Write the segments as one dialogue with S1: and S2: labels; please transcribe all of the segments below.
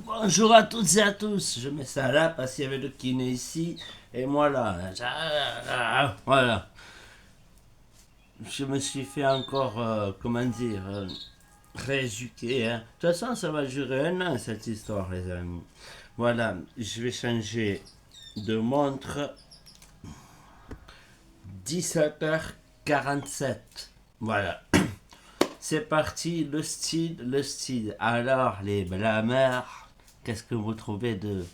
S1: Bonjour à toutes et à tous. Je mets ça là parce qu'il y avait le kiné ici et moi là. Voilà. Je me suis fait encore, comment dire, rééduquer. Hein. De toute façon, ça va durer un an cette histoire, les amis. Voilà, je vais changer de montre 17h47. Voilà. C'est parti, le style, le style. Alors, les blameurs, qu'est-ce que vous trouvez de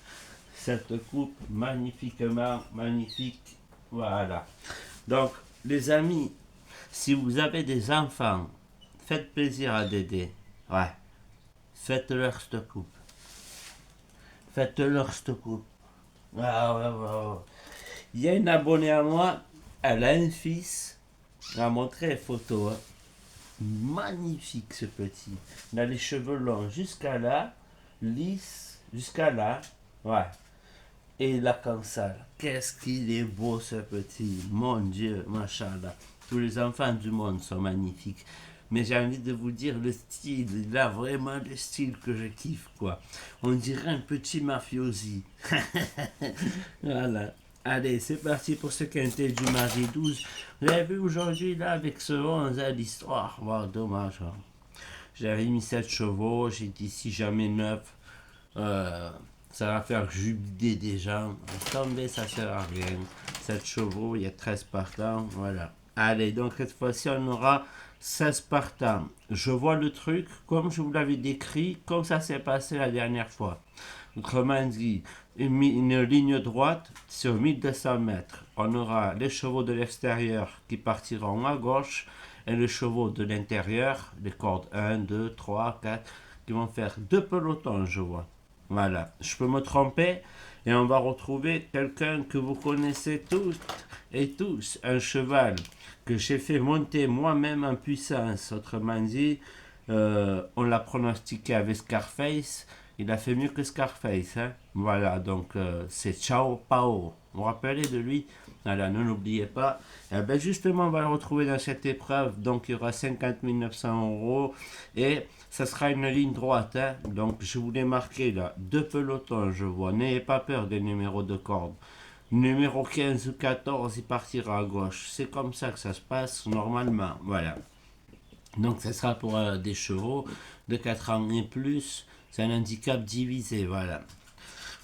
S1: cette coupe magnifiquement magnifique? Voilà. Donc, les amis, si vous avez des enfants, faites plaisir à Dédé. Ouais. Faites-leur cette coupe. Faites-leur cette coupe. Ah, ouais, ouais, ouais. Il y a une abonnée à moi, elle a un fils. Elle a montré les photos. Hein. Magnifique ce petit. Il a les cheveux longs jusqu'à là, lisses jusqu'à là. Ouais. Et la cancale. Qu'est-ce qu'il est beau ce petit. Mon Dieu, machallah. Tous les enfants du monde sont magnifiques. Mais j'ai envie de vous dire le style. Il a vraiment le style que je kiffe, quoi. On dirait un petit mafiosi. Voilà. Allez, c'est parti pour ce quintet du mardi 12. Vous avez vu aujourd'hui, là, avec ce 11 à l'histoire. Wow, dommage. Hein. J'avais mis 7 chevaux. J'ai dit si jamais 9. Euh, Ça va faire jubiler des gens. Tomber, ça sert à rien. 7 chevaux, il y a 13 partants. Voilà. Allez, donc cette fois-ci, on aura 16 partants. Je vois le truc comme je vous l'avais décrit, comme ça s'est passé la dernière fois. Autrement dit, une ligne droite sur 1200 mètres. On aura les chevaux de l'extérieur qui partiront à gauche et les chevaux de l'intérieur, les cordes 1, 2, 3, 4, qui vont faire deux pelotons, je vois. Voilà, je peux me tromper et on va retrouver quelqu'un que vous connaissez tous et tous, un cheval que j'ai fait monter moi-même en puissance. Autrement dit, on l'a pronostiqué avec Scarface. Il a fait mieux que Scarface. Hein. Voilà, donc c'est Ciao Pao. Vous vous rappelez de lui? Voilà, ne l'oubliez pas. Eh ben justement, on va le retrouver dans cette épreuve. Donc, il y aura 50 900 € et ça sera une ligne droite. Hein. Donc, je vous l'ai marqué là. Deux pelotons, je vois. N'ayez pas peur des numéros de corde. Numéro 15 ou 14, il partira à gauche. C'est comme ça que ça se passe normalement. Voilà. Donc, ça sera pour des chevaux de 4 ans et plus. C'est un handicap divisé. Voilà.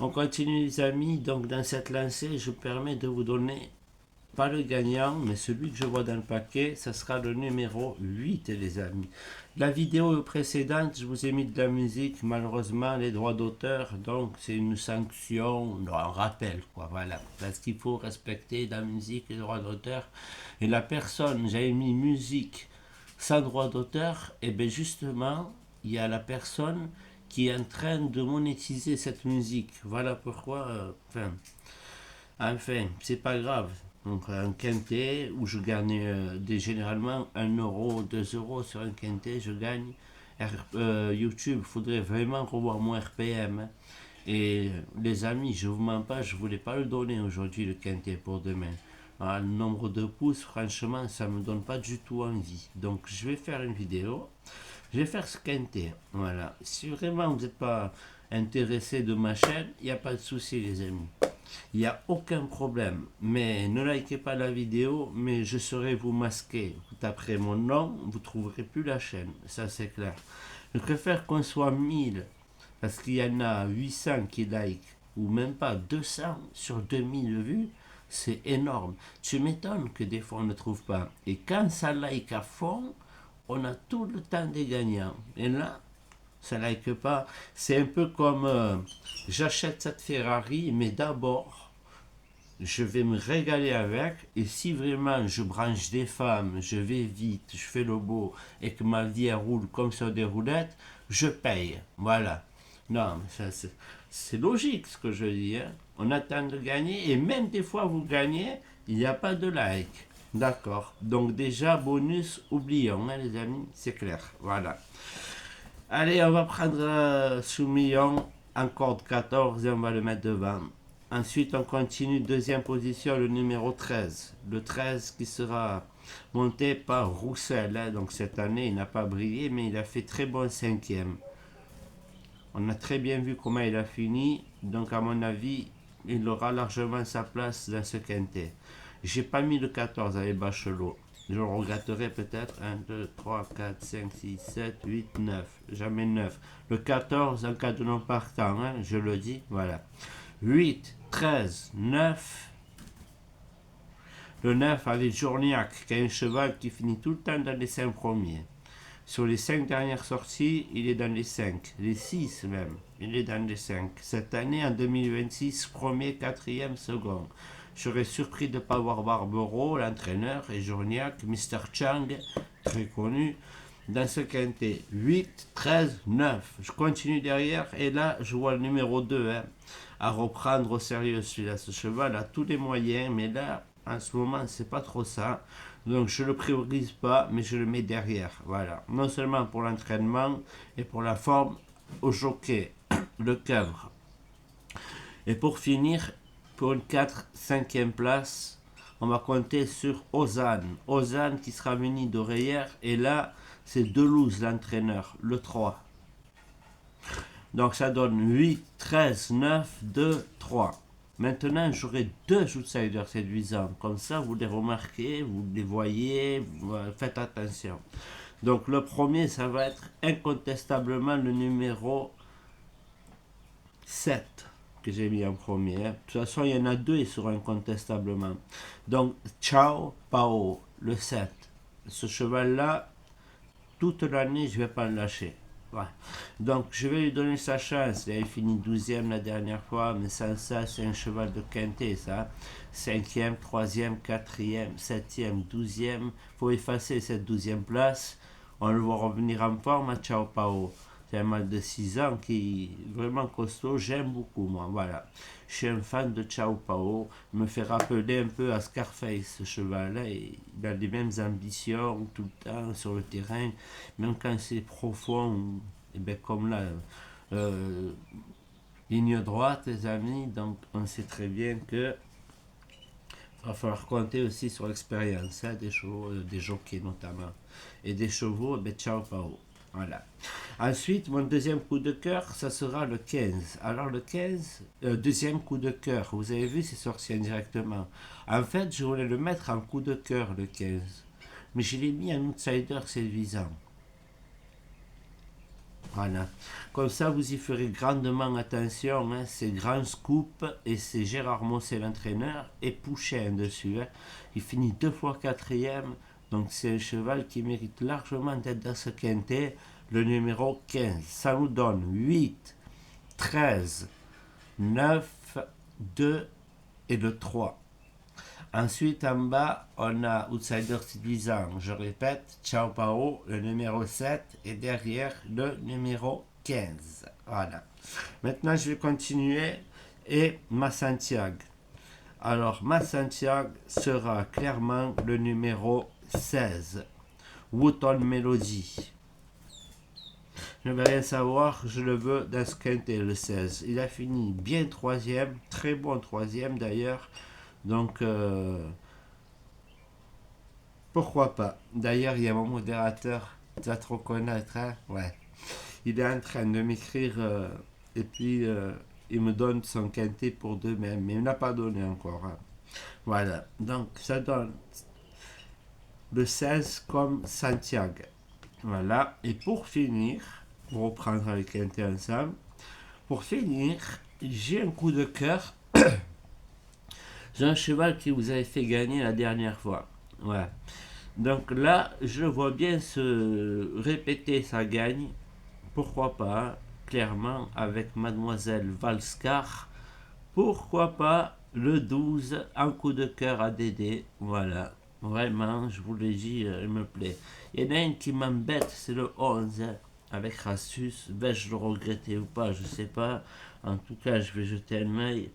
S1: On continue, les amis. Donc, dans cette lancée, je me permets de vous donner pas le gagnant, mais celui que je vois dans le paquet, ça sera le numéro 8, les amis. La vidéo précédente, je vous ai mis de la musique, malheureusement, les droits d'auteur, donc c'est une sanction, un rappel, quoi, voilà. Parce qu'il faut respecter la musique, les droits d'auteur. Et la personne, j'avais mis musique sans droit d'auteur, et bien justement, il y a la personne qui est en train de monétiser cette musique. Voilà pourquoi, enfin, c'est pas grave. Donc un quintet où je gagne généralement 1 euro, 2 € sur un quintet, je gagne. YouTube, il faudrait vraiment revoir mon RPM. Hein. Et les amis, je vous mens pas, je voulais pas le donner aujourd'hui le quintet pour demain. Ah, le nombre de pouces, franchement, ça me donne pas du tout envie. Donc je vais faire une vidéo. Je vais faire ce quintet. Voilà. Si vraiment vous n'êtes pas intéressé de ma chaîne, il n'y a pas de souci les amis. Il n'y a aucun problème. Mais ne likez pas la vidéo, mais je saurai vous masquer. Vous taperez mon nom, vous ne trouverez plus la chaîne. Ça, c'est clair. Je préfère qu'on soit 1000, parce qu'il y en a 800 qui like, ou même pas 200 sur 2000 vues. C'est énorme. Tu m'étonnes que des fois on ne trouve pas. Et quand ça like à fond, on a tout le temps des gagnants. Et là, ça like pas. C'est un peu comme j'achète cette Ferrari, mais d'abord, je vais me régaler avec. Et si vraiment je branche des femmes, je vais vite, je fais le beau et que ma vie elle roule comme sur des roulettes, je paye. Voilà. Non, mais ça, c'est logique ce que je dis. Hein. On attend de gagner et même des fois vous gagnez, il n'y a pas de like. D'accord. Donc déjà, bonus, oublions, hein, les amis, c'est clair. Voilà. Allez, on va prendre Soumillon en corde 14 et on va le mettre devant. Ensuite, on continue deuxième position, le numéro 13. Le 13 qui sera monté par Roussel. Hein. Donc cette année, il n'a pas brillé, mais il a fait très bon cinquième. On a très bien vu comment il a fini, donc à mon avis, il aura largement sa place dans ce quintet. J'ai pas mis le 14 avec Bachelot. Je le regretterai peut-être. 1, 2, 3, 4, 5, 6, 7, 8, 9. Jamais 9. Le 14 en cas de non partant, hein, je le dis, voilà. 8, 13, 9. Le 9 avec Journiac, qui est un cheval qui finit tout le temps dans les 5 premiers. Sur les 5 dernières sorties, il est dans les 5. Les 6 même, il est dans les 5. Cette année, en 2026, premier, quatrième, second. Je serais surpris de ne pas voir Barbero, l'entraîneur, et Journiac, Mr. Chang, très connu, dans ce quintet. 8, 13, 9. Je continue derrière, et là, je vois le numéro 2, hein, à reprendre au sérieux celui-là. Ce cheval a tous les moyens, mais là, en ce moment, c'est pas trop ça. Donc je ne le priorise pas, mais je le mets derrière. Voilà. Non seulement pour l'entraînement et pour la forme au jockey, le cadre. Et pour finir, pour une 4-5e place, on va compter sur Ozan. Ozan qui sera venu d'Oreillère. Et là, c'est Delouze l'entraîneur, le 3. Donc ça donne 8, 13, 9, 2, 3. Maintenant, j'aurai 2 outsiders séduisants. Comme ça, vous les remarquez, vous les voyez, faites attention. Donc, le premier, ça va être incontestablement le numéro 7 que j'ai mis en premier. De toute façon, il y en a 2, ils seront incontestablement. Donc, Ciao Pao, le 7. Ce cheval-là, toute l'année, je ne vais pas le lâcher. Ouais. Donc je vais lui donner sa chance. Il a fini 12e la dernière fois, mais sans ça, c'est un cheval de quintet, ça. 5e, 3e, 4e, 7e, 12e. Il faut effacer cette 12e place. On le voit revenir en forme à Ciao Pao. C'est un mal de 6 ans qui est vraiment costaud. J'aime beaucoup, moi. Voilà. Je suis un fan de Ciao Pao. Il me fait rappeler un peu à Scarface, ce cheval-là. Il a les mêmes ambitions tout le temps sur le terrain. Même quand c'est profond, et bien comme là, ligne droite, les amis. Donc, on sait très bien que il va falloir compter aussi sur l'expérience, hein, des chevaux, des jockeys notamment. Et des chevaux, ben, Ciao Pao. Voilà. Ensuite, mon deuxième coup de cœur, ça sera le 15. Alors le 15, deuxième coup de cœur, vous avez vu, c'est sorti indirectement. En fait, je voulais le mettre en coup de cœur, le 15. Mais je l'ai mis en outsider séduisant. Voilà. Comme ça, vous y ferez grandement attention. Hein. C'est Grand Scoop et c'est Gérard Mossé l'entraîneur et Pouchin dessus. Hein. Il finit 2 fois quatrième. Donc c'est un cheval qui mérite largement d'être dans ce quintet. Le numéro 15. Ça nous donne 8, 13, 9, 2 et le 3. Ensuite, en bas, on a Outsider séduisant. Je répète, Ciao Pao, le numéro 7, et derrière, le numéro 15. Voilà. Maintenant, je vais continuer. Et ma Santiago. Alors, ma Santiago sera clairement le numéro 16. Wooton Melody. Je ne vais rien savoir, je le veux dans ce quintet, le 16. Il a fini bien 3e, très bon 3e d'ailleurs. Donc, pourquoi pas. D'ailleurs, il y a mon modérateur, tu vas te reconnaître, hein? Ouais. Il est en train de m'écrire et puis il me donne son quintet pour deux-mêmes, mais il n'a pas donné encore. Hein. Voilà. Donc, ça donne le 16 comme Santiago. Voilà. Et pour finir, pour reprendre les quintets ensemble, pour finir, j'ai un coup de cœur. J'ai un cheval qui vous avait fait gagner la dernière fois. Ouais. Donc là, je vois bien se répéter sa gagne. Pourquoi pas, clairement, avec Mademoiselle Valscar. Pourquoi pas le 12 en coup de cœur à Dédé. Voilà. Vraiment, je vous l'ai dit, il me plaît. Il y en a une qui m'embête, c'est le 11. Hein, avec Rassus. Vais-je le regretter ou pas, je sais pas. En tout cas, je vais jeter un œil.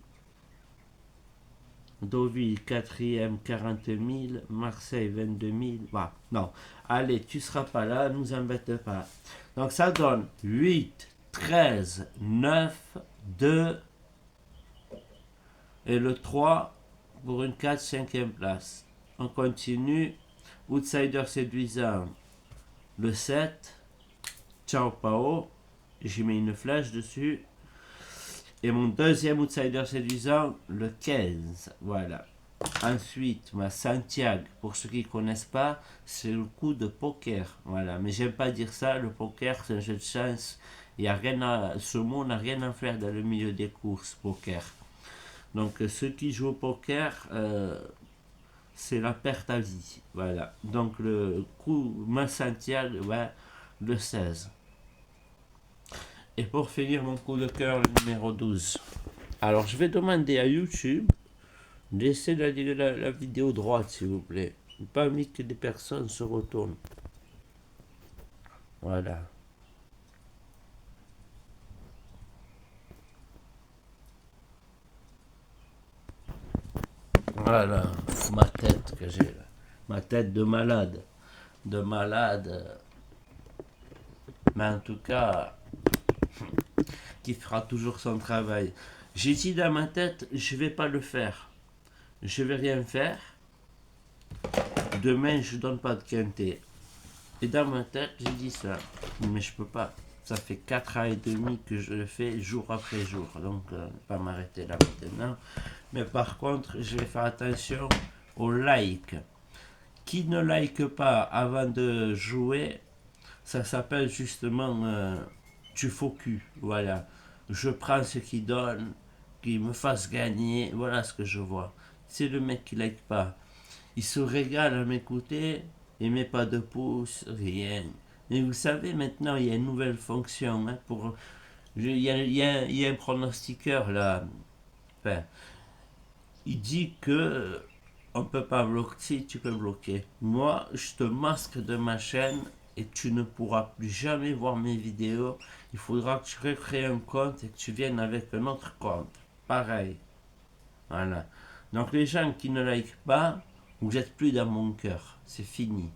S1: Deauville 4e 40 000, Marseille 22 000. Bah, non, allez, tu seras pas là, nous embête pas. Donc ça donne 8, 13, 9, 2 et le 3 pour une 4-5e place. On continue. Outsider séduisant, le 7, Ciao Pao. j'ai mis une flèche dessus. Et mon deuxième outsider séduisant, le 15. Voilà. Ensuite, ma Santiago, pour ceux qui ne connaissent pas, c'est le coup de poker. Voilà. Mais j'aime pas dire ça, le poker c'est un jeu de chance. Il y a rien ce mot n'a rien à faire dans le milieu des courses, poker. Donc ceux qui jouent au poker, c'est la perte à vie. Voilà. Donc le coup, ma Santiago, ouais, le 16. Et pour finir mon coup de cœur, le numéro 12. Alors je vais demander à YouTube laissez la vidéo droite, s'il vous plaît. Pas envie que des personnes se retournent. Voilà. Voilà. Ma tête que j'ai là. Ma tête de malade. De malade. Mais en tout cas, qui fera toujours son travail. J'ai dit dans ma tête, je vais pas le faire. Je vais rien faire. Demain, je donne pas de quintet. Et dans ma tête, j'ai dit ça. Mais je peux pas. Ça fait 4 ans et demi que je le fais jour après jour. Donc, pas m'arrêter là maintenant. Mais par contre, je vais faire attention aux likes. Qui ne like pas avant de jouer, ça s'appelle justement du faux cul. Voilà. Je prends ce qui donne, qui me fasse gagner. Voilà ce que je vois. C'est le mec qui like pas. Il se régale à m'écouter. Il met pas de pouce, rien. Et vous savez, maintenant, il y a une nouvelle fonction. Hein, il y a un pronostiqueur là. Enfin, il dit que on peut pas bloquer. Si, tu peux bloquer. Moi, je te masque de ma chaîne et tu ne pourras plus jamais voir mes vidéos. Il faudra que tu recrées un compte et que tu viennes avec un autre compte. Pareil. Voilà. Donc les gens qui ne like pas, vous n'êtes plus dans mon cœur. C'est fini.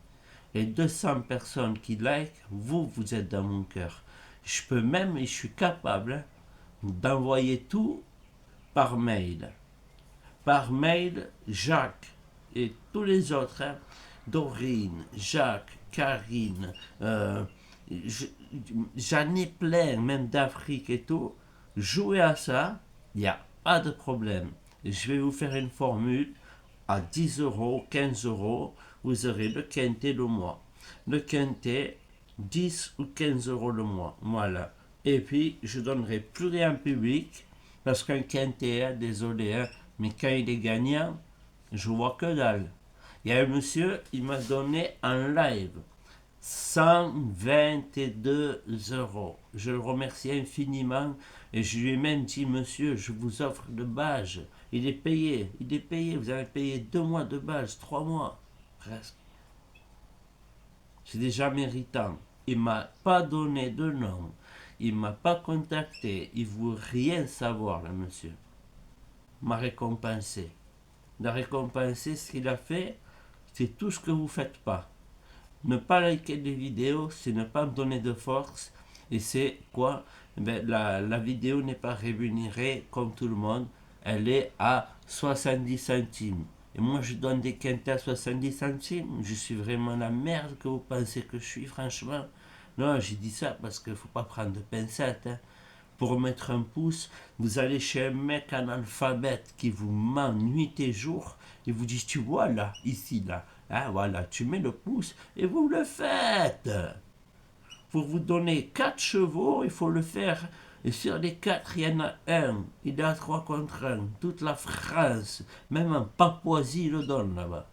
S1: Les 200 personnes qui like, vous êtes dans mon cœur. Je peux même, et je suis capable, d'envoyer tout par mail. Par mail, Jacques et tous les autres, hein, Dorine, Jacques, Karine, j'en ai plein, même d'Afrique et tout. Jouez à ça, il n'y a pas de problème. Je vais vous faire une formule à 10 euros, 15 euros, vous aurez le quintet le mois. Le quintet, 10 ou 15 euros le mois. Voilà. Et puis, je donnerai plus rien en public, parce qu'un quintet, hein, désolé, hein, mais quand il est gagnant, je vois que dalle. Il y a un monsieur, il m'a donné en live 122 euros. Je le remercie infiniment et je lui ai même dit, monsieur, je vous offre le badge. Il est payé, vous avez payé 2 mois de badge, 3 mois, presque. C'est déjà méritant. Il m'a pas donné de nom, il m'a pas contacté, il veut rien savoir, là, monsieur. M'a récompensé. De récompenser ce qu'il a fait, c'est tout ce que vous faites pas. Ne pas liker des vidéos, c'est ne pas me donner de force. Et c'est quoi? La vidéo n'est pas rémunérée comme tout le monde. Elle est à 70 centimes. Et moi, je donne des quintets à 70 centimes. Je suis vraiment la merde que vous pensez que je suis, franchement. Non, j'ai dit ça parce qu'il ne faut pas prendre de pincettes. Hein. Pour mettre un pouce, vous allez chez un mec analphabète qui vous ment nuit et jour. Et vous dit, tu vois là, ici, là. Hein, voilà, tu mets le pouce et vous le faites. Pour vous donner 4 chevaux, il faut le faire. Et sur les 4, il y en a un. Il est à 3 contre 1. Toute la France, même en Papouasie, il le donne là-bas.